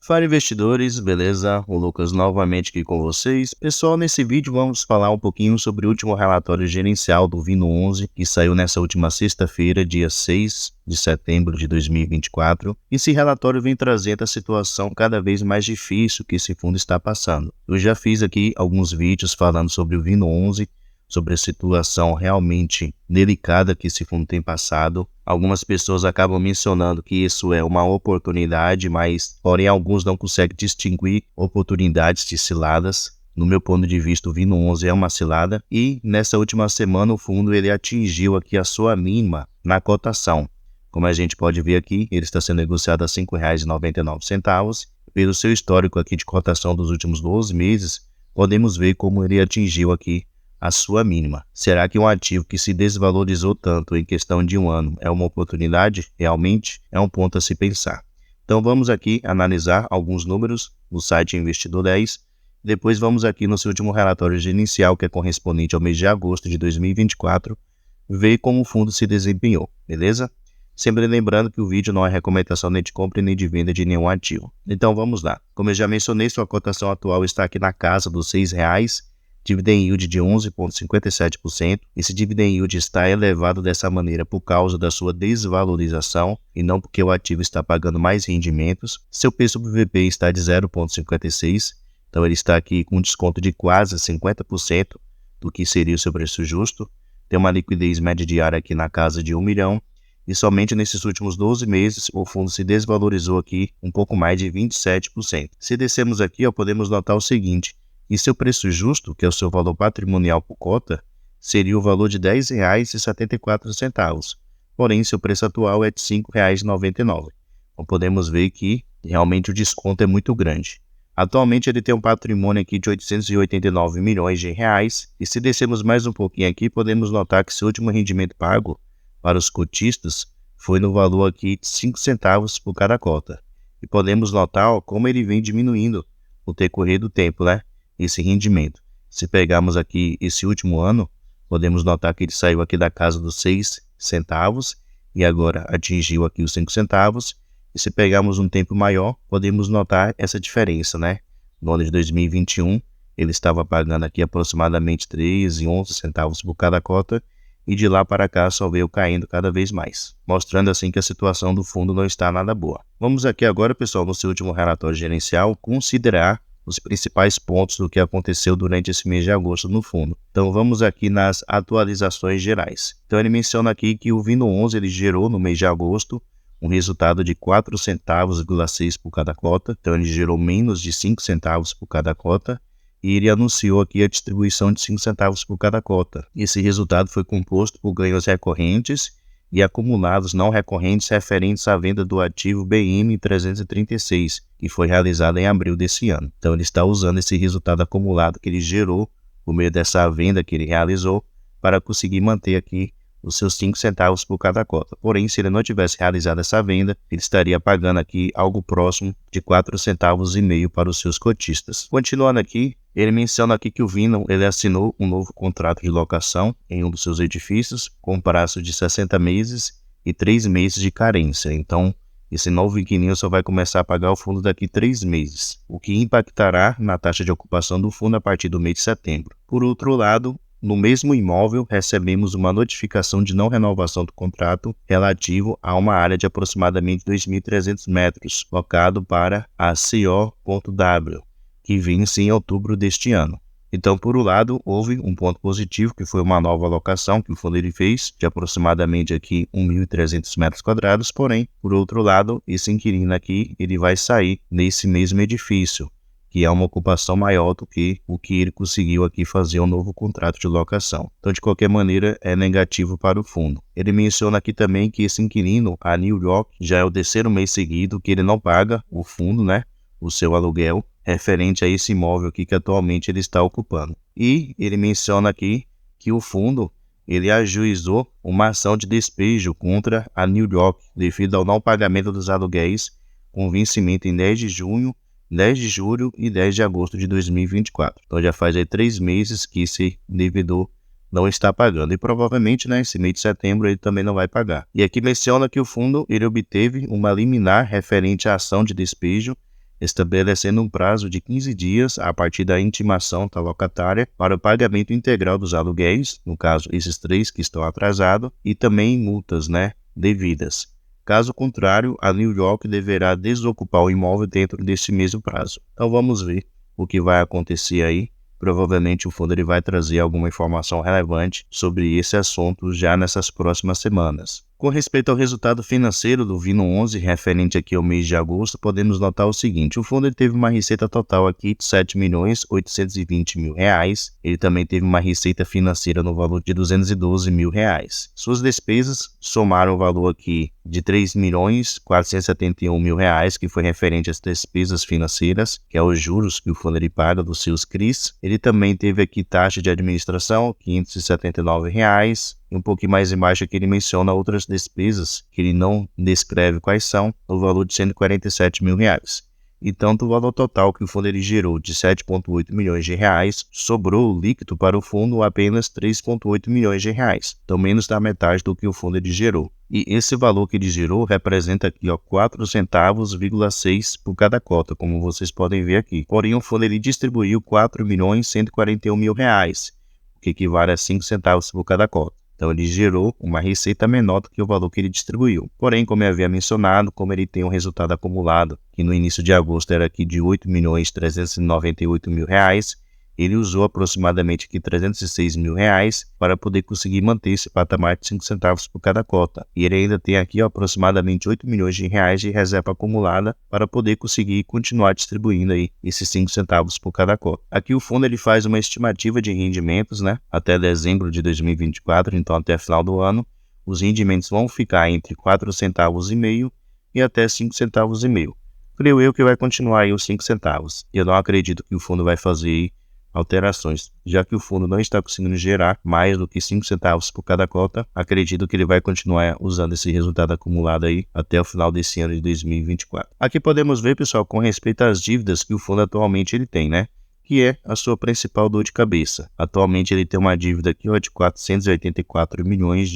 Fala investidores, beleza? O Lucas novamente aqui com vocês. Pessoal, nesse vídeo vamos falar um pouquinho sobre o último relatório gerencial do Vino11, que saiu nessa última sexta-feira, dia 6 de setembro de 2024. Esse relatório vem trazendo a situação cada vez mais difícil que esse fundo está passando. Eu já fiz aqui alguns vídeos falando sobre o Vino11, sobre a situação realmente delicada que esse fundo tem passado. Algumas pessoas acabam mencionando que isso é uma oportunidade, mas porém alguns não conseguem distinguir oportunidades de ciladas. No meu ponto de vista, o Vino11 é uma cilada e nessa última semana o fundo ele atingiu aqui a sua mínima na cotação. Como a gente pode ver aqui, ele está sendo negociado a R$ 5,99. Pelo seu histórico aqui de cotação dos últimos 12 meses, podemos ver como ele atingiu aqui a sua mínima. Será que um ativo que se desvalorizou tanto em questão de um ano é uma oportunidade? Realmente é um ponto a se pensar. Então vamos aqui analisar alguns números no site Investidor 10. Depois vamos aqui no seu último relatório inicial, que é correspondente ao mês de agosto de 2024, ver como o fundo se desempenhou, beleza? Sempre lembrando que o vídeo não é recomendação nem de compra nem de venda de nenhum ativo. Então vamos lá. Como eu já mencionei, sua cotação atual está aqui na casa dos R$ 6,00. Dividend yield de 11,57%. Esse dividend yield está elevado dessa maneira por causa da sua desvalorização e não porque o ativo está pagando mais rendimentos. Seu P sobre VP está de 0,56, então ele está aqui com um desconto de quase 50% do que seria o seu preço justo. Tem uma liquidez média diária aqui na casa de 1 milhão e somente nesses últimos 12 meses o fundo se desvalorizou aqui um pouco mais de 27%. Se descermos aqui, podemos notar o seguinte: e seu preço justo, que é o seu valor patrimonial por cota, seria o valor de R$ 10,74. Porém, seu preço atual é de R$ 5,99. Então, podemos ver que realmente o desconto é muito grande. Atualmente, ele tem um patrimônio aqui de R$ 889 milhões de reais. E se descermos mais um pouquinho aqui, podemos notar que seu último rendimento pago para os cotistas foi no valor aqui de 5 centavos por cada cota. E podemos notar como ele vem diminuindo no decorrer do tempo, né? Esse rendimento. Se pegarmos aqui esse último ano, podemos notar que ele saiu aqui da casa dos 6 centavos e agora atingiu aqui os 5 centavos. E se pegarmos um tempo maior, podemos notar essa diferença, né? No ano de 2021, ele estava pagando aqui aproximadamente 13, 11 centavos por cada cota e de lá para cá só veio caindo cada vez mais, mostrando assim que a situação do fundo não está nada boa. Vamos aqui agora, pessoal, no seu último relatório gerencial, considerar os principais pontos do que aconteceu durante esse mês de agosto no fundo. Então vamos aqui nas atualizações gerais. Então ele menciona aqui que o Vino11 ele gerou no mês de agosto um resultado de 4 centavos por cada cota. Então ele gerou menos de 5 centavos por cada cota e ele anunciou aqui a distribuição de 5 centavos por cada cota. Esse resultado foi composto por ganhos recorrentes e acumulados não recorrentes referentes à venda do ativo BM336, que foi realizada em abril desse ano. Então ele está usando esse resultado acumulado que ele gerou por meio dessa venda que ele realizou para conseguir manter aqui os seus 5 centavos por cada cota. Porém, se ele não tivesse realizado essa venda, ele estaria pagando aqui algo próximo de 4,5 centavos para os seus cotistas. Continuando aqui, ele menciona aqui que o Vino ele assinou um novo contrato de locação em um dos seus edifícios com um prazo de 60 meses e 3 meses de carência. Então, esse novo inquilino só vai começar a pagar o fundo daqui 3 meses, o que impactará na taxa de ocupação do fundo a partir do mês de setembro. Por outro lado, no mesmo imóvel, recebemos uma notificação de não renovação do contrato relativo a uma área de aproximadamente 2.300 metros, locado para a CO.W, que vence em outubro deste ano. Então, por um lado, houve um ponto positivo, que foi uma nova alocação que o fundo ele fez, de aproximadamente aqui 1.300 metros quadrados, porém, por outro lado, esse inquilino aqui, ele vai sair nesse mesmo edifício, que é uma ocupação maior do que o que ele conseguiu aqui fazer um novo contrato de locação. Então, de qualquer maneira, é negativo para o fundo. Ele menciona aqui também que esse inquilino, a New York, já é o 3º mês seguido que ele não paga o fundo, né, o seu aluguel, referente a esse imóvel aqui que atualmente ele está ocupando. E ele menciona aqui que o fundo ele ajuizou uma ação de despejo contra a New York devido ao não pagamento dos aluguéis com vencimento em 10 de junho, 10 de julho e 10 de agosto de 2024. Então já faz aí 3 meses que esse devedor não está pagando. E provavelmente, né, esse mês de setembro ele também não vai pagar. E aqui menciona que o fundo ele obteve uma liminar referente à ação de despejo estabelecendo um prazo de 15 dias a partir da intimação da locatária para o pagamento integral dos aluguéis, no caso esses 3 que estão atrasados, e também multas, devidas. Caso contrário, a New York deverá desocupar o imóvel dentro desse mesmo prazo. Então vamos ver o que vai acontecer aí. Provavelmente o fundo ele vai trazer alguma informação relevante sobre esse assunto já nessas próximas semanas. Com respeito ao resultado financeiro do Vino 11, referente aqui ao mês de agosto, podemos notar o seguinte: o fundo ele teve uma receita total aqui de R$ 7.820.000. Ele também teve uma receita financeira no valor de R$ 212.000. Suas despesas somaram o valor aqui de R$ 3.471.000, que foi referente às despesas financeiras, que é os juros que o fundo ele paga dos seus CRIs. Ele também teve aqui taxa de administração, R$ 579. E um pouquinho mais embaixo aqui ele menciona outras despesas que ele não descreve quais são, no valor de R$ 147.000. Então, do valor total que o fundo ele gerou de R$ 7,8 milhões, sobrou líquido para o fundo apenas R$ 3,8 milhões, então menos da metade do que o fundo ele gerou. E esse valor que ele gerou representa aqui 4 centavos,6 por cada cota, como vocês podem ver aqui. Porém, o fundo ele distribuiu R$ 4.141.000, o que equivale a 5 centavos por cada cota. Então, ele gerou uma receita menor do que o valor que ele distribuiu. Porém, como eu havia mencionado, como ele tem um resultado acumulado, que no início de agosto era aqui de R$ 8.398.000, ele usou aproximadamente aqui R$ 306.000 para poder conseguir manter esse patamar de 5 centavos por cada cota. E ele ainda tem aqui aproximadamente R$ 8 milhões de reserva acumulada para poder conseguir continuar distribuindo aí esses 5 centavos por cada cota. Aqui o fundo ele faz uma estimativa de rendimentos, até dezembro de 2024, então até final do ano. Os rendimentos vão ficar entre 4 centavos e meio e até 5 centavos e meio. Creio eu que vai continuar aí os 5 centavos. Eu não acredito que o fundo vai fazer alterações, já que o fundo não está conseguindo gerar mais do que 5 centavos por cada cota. Acredito que ele vai continuar usando esse resultado acumulado aí até o final desse ano de 2024. Aqui podemos ver, pessoal, com respeito às dívidas que o fundo atualmente ele tem, que é a sua principal dor de cabeça. Atualmente ele tem uma dívida aqui de R$ 484 milhões,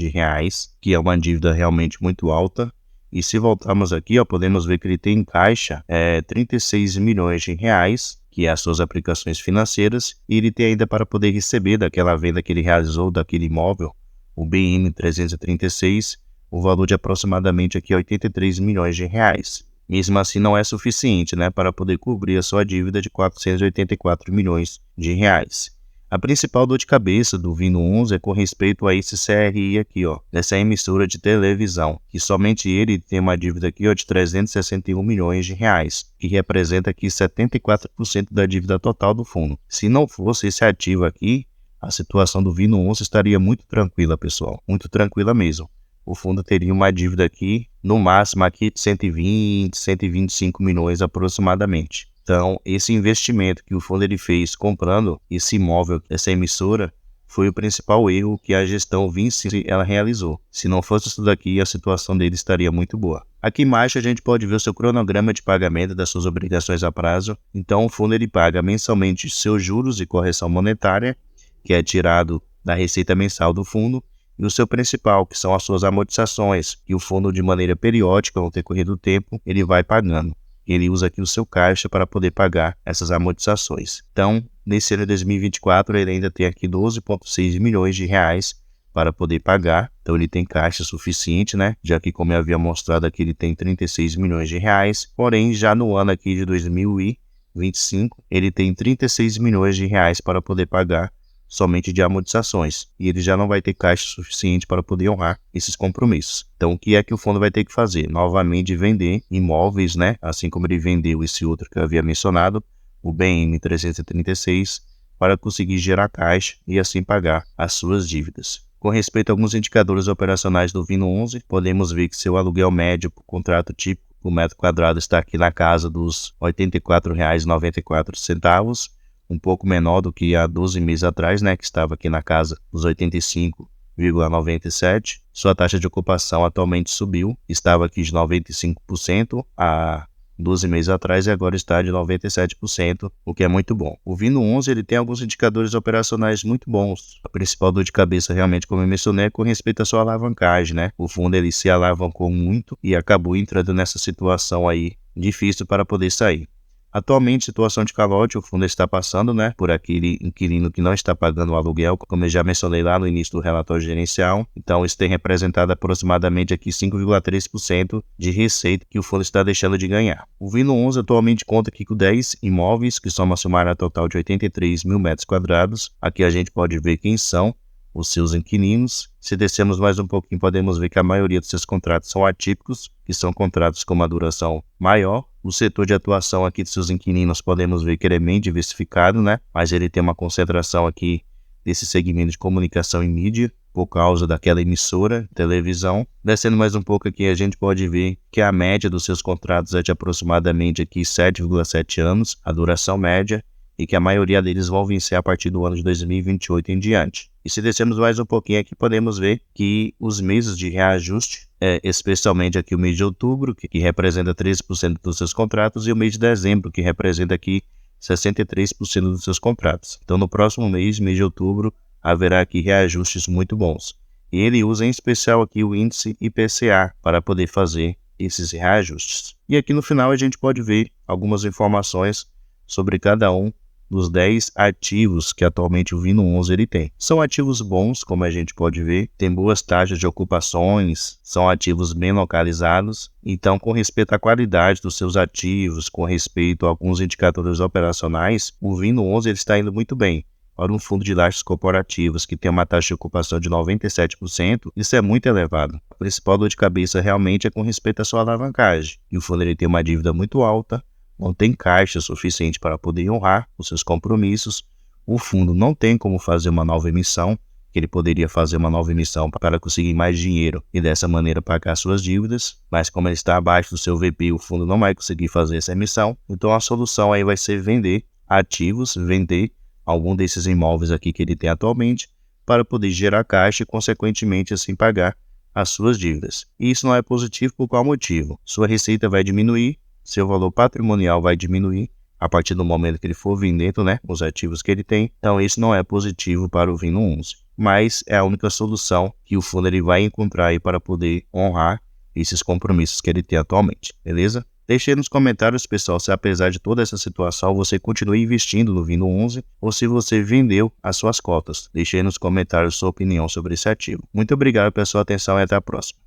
que é uma dívida realmente muito alta. E se voltarmos aqui, podemos ver que ele tem em caixa 36 milhões de reais, que é as suas aplicações financeiras, e ele tem ainda para poder receber daquela venda que ele realizou daquele imóvel, o BM 336, o valor de aproximadamente aqui 83 milhões de reais. Mesmo assim não é suficiente, para poder cobrir a sua dívida de 484 milhões de reais. A principal dor de cabeça do Vino 11 é com respeito a esse CRI aqui, dessa emissora de televisão, que somente ele tem uma dívida aqui de 361 milhões de reais, que representa aqui 74% da dívida total do fundo. Se não fosse esse ativo aqui, a situação do Vino 11 estaria muito tranquila, pessoal, muito tranquila mesmo. O fundo teria uma dívida aqui, no máximo aqui de 120, 125 milhões aproximadamente. Então, esse investimento que o fundo ele fez comprando esse imóvel, essa emissora, foi o principal erro que a gestão Vinci ela realizou. Se não fosse isso daqui, a situação dele estaria muito boa. Aqui embaixo a gente pode ver o seu cronograma de pagamento das suas obrigações a prazo. Então, o fundo ele paga mensalmente seus juros e correção monetária, que é tirado da receita mensal do fundo, e o seu principal, que são as suas amortizações, que o fundo de maneira periódica, ao decorrer do tempo, ele vai pagando. Ele usa aqui o seu caixa para poder pagar essas amortizações. Então, nesse ano de 2024, ele ainda tem aqui 12,6 milhões de reais para poder pagar. Então, ele tem caixa suficiente, já que, como eu havia mostrado aqui, ele tem 36 milhões de reais. Porém, já no ano aqui de 2025, ele tem 36 milhões de reais para poder pagar somente de amortizações, e ele já não vai ter caixa suficiente para poder honrar esses compromissos. Então, o que é que o fundo vai ter que fazer? Novamente vender imóveis, assim como ele vendeu esse outro que eu havia mencionado, o BM 336, para conseguir gerar caixa e assim pagar as suas dívidas. Com respeito a alguns indicadores operacionais do Vino 11, podemos ver que seu aluguel médio por contrato típico por metro quadrado está aqui na casa dos R$ 84,94, um pouco menor do que há 12 meses atrás, que estava aqui na casa dos 85,97. Sua taxa de ocupação atualmente subiu, estava aqui de 95% há 12 meses atrás e agora está de 97%, o que é muito bom. O Vino 11 ele tem alguns indicadores operacionais muito bons. A principal dor de cabeça realmente, como eu mencionei, é com respeito à sua alavancagem, O fundo ele se alavancou muito e acabou entrando nessa situação aí difícil para poder sair. Atualmente, situação de calote, o fundo está passando, né, por aquele inquilino que não está pagando o aluguel, como eu já mencionei lá no início do relatório gerencial. Então, isso tem representado aproximadamente aqui 5,3% de receita que o fundo está deixando de ganhar. O Vino 11 atualmente conta aqui com 10 imóveis, que soma uma área total de 83 mil metros quadrados. Aqui a gente pode ver quem são os seus inquilinos. Se descermos mais um pouquinho, podemos ver que a maioria dos seus contratos são atípicos, que são contratos com uma duração maior. O setor de atuação aqui de seus inquilinos, podemos ver que ele é bem diversificado, né? Mas ele tem uma concentração aqui desse segmento de comunicação e mídia, por causa daquela emissora, televisão. Descendo mais um pouco aqui, a gente pode ver que a média dos seus contratos é de aproximadamente aqui 7,7 anos, a duração média, e que a maioria deles vão vencer a partir do ano de 2028 em diante. E se descermos mais um pouquinho aqui, podemos ver que os meses de reajuste, especialmente aqui o mês de outubro, que representa 13% dos seus contratos, e o mês de dezembro, que representa aqui 63% dos seus contratos. Então, no próximo mês de outubro, haverá aqui reajustes muito bons. E ele usa em especial aqui o índice IPCA para poder fazer esses reajustes. E aqui no final a gente pode ver algumas informações sobre cada um dos 10 ativos que atualmente o Vino 11 ele tem. São ativos bons, como a gente pode ver, tem boas taxas de ocupações, são ativos bem localizados. Então, com respeito à qualidade dos seus ativos, com respeito a alguns indicadores operacionais, o Vino 11 ele está indo muito bem. Para um fundo de lajes corporativas que tem uma taxa de ocupação de 97%, isso é muito elevado. A principal dor de cabeça realmente é com respeito à sua alavancagem. E o fundo ele tem uma dívida muito alta, não tem caixa suficiente para poder honrar os seus compromissos. O fundo não tem como fazer uma nova emissão, que ele poderia fazer uma nova emissão para conseguir mais dinheiro e dessa maneira pagar suas dívidas, mas como ele está abaixo do seu VP, o fundo não vai conseguir fazer essa emissão. Então a solução aí vai ser vender ativos, vender algum desses imóveis aqui que ele tem atualmente, para poder gerar caixa e consequentemente assim pagar as suas dívidas. E isso não é positivo por qual motivo? Sua receita vai diminuir, seu valor patrimonial vai diminuir a partir do momento que ele for vendendo, né, os ativos que ele tem. Então isso não é positivo para o Vino 11, mas é a única solução que o fundo ele vai encontrar aí para poder honrar esses compromissos que ele tem atualmente, beleza? Deixe aí nos comentários, pessoal, se apesar de toda essa situação você continua investindo no Vino 11 ou se você vendeu as suas cotas. Deixe aí nos comentários sua opinião sobre esse ativo. Muito obrigado pela sua atenção e até a próxima.